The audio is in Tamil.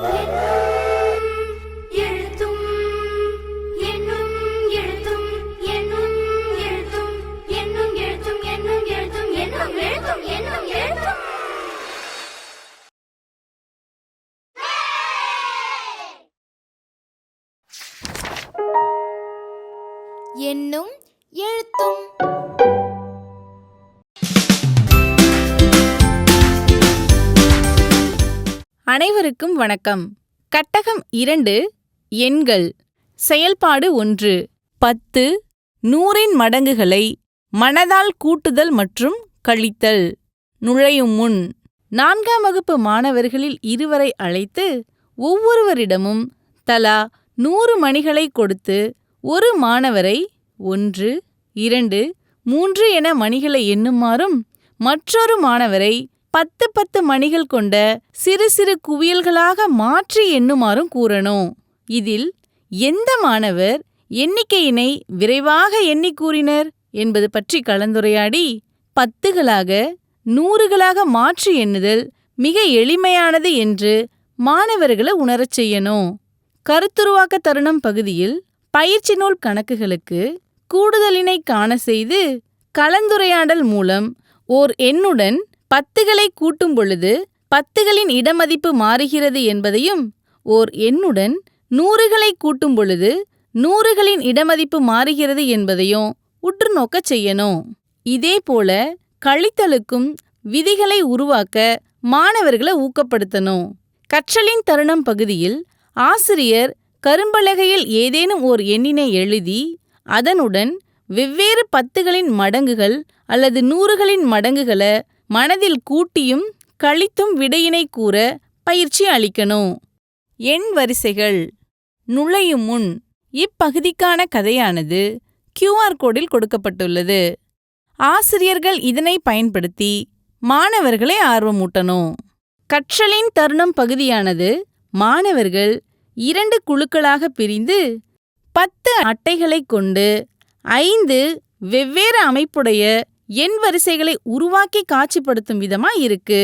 எழுத்தும் என்னும் எழுத்தும் என்னும் எழுத்தும் என்னும் எழுத்தும் என்னும் எழுத்தும் என்னும் எழுத்தும் என்னும் எழுத்தும். என்னும் எழுத்தும். அனைவருக்கும் வணக்கம். கட்டகம் 2 எண்கள். செயல்பாடு 1. 10 100இன் மடங்குகளை மனதால் கூட்டுதல் மற்றும் கழித்தல். நுழையும் முன் 4ஆம் வகுப்பு மாணவர்களில் இருவரை அழைத்து ஒவ்வொருவரிடமும் தலா 100 மணிகளை கொடுத்து ஒரு மாணவரை 1, 2, 3 என மணிகளை எண்ணுமாறும் மற்றொரு மாணவரை 10 மணிகள் கொண்ட சிறு சிறு குவியல்களாக மாற்றி எண்ணுமாறும் கூறணும். இதில் எந்த மாணவர் எண்ணிக்கையினை விரைவாக எண்ணி கூறினர் என்பது பற்றி கலந்துரையாடி 10களாக 100களாக மாற்றி எண்ணுதல் மிக எளிமையானது என்று மாணவர்களை உணரச் செய்யணும். கருத்துருவாக்க தருணம் பகுதியில் பயிற்சி நூல் கணக்குகளுக்கு கூடுதலினை காண செய்து கலந்துரையாடல் மூலம் ஓர் எண்ணுடன் 10களை கூட்டும் பொழுது 10களின் இடமதிப்பு மாறுகிறது என்பதையும், ஓர் எண்ணுடன் 100களை கூட்டும் பொழுது 100களின் இடமதிப்பு மாறுகிறது என்பதையும் உற்று நோக்கச் செய்யணும். இதேபோல கழித்தலுக்கும் விதிகளை உருவாக்க மாணவர்களை ஊக்கப்படுத்தணும். கற்றலின் தருணம் பகுதியில் ஆசிரியர் கரும்பலகையில் ஏதேனும் ஓர் எண்ணினை எழுதி அதனுடன் வெவ்வேறு 10களின் மடங்குகள் அல்லது 100களின் மடங்குகளை மனதில் கூட்டியும் கழித்தும் விடையினை கூற பயிற்சி அளிக்கணும். எண் வரிசைகள். நுழையும் முன் இப்பகுதிக்கான கதையானது QR கோடில் கொடுக்கப்பட்டுள்ளது. ஆசிரியர்கள் இதனை பயன்படுத்தி மாணவர்களை ஆர்வமூட்டணும். கற்றலின் தருணம் பகுதியானது மாணவர்கள் 2 குழுக்களாக பிரிந்து 10 அட்டைகளை கொண்டு 5 வெவ்வேறு அமைப்புடைய எண் வரிசைகளை உருவாக்கி காட்சிப்படுத்தும் விதமா இருக்கு.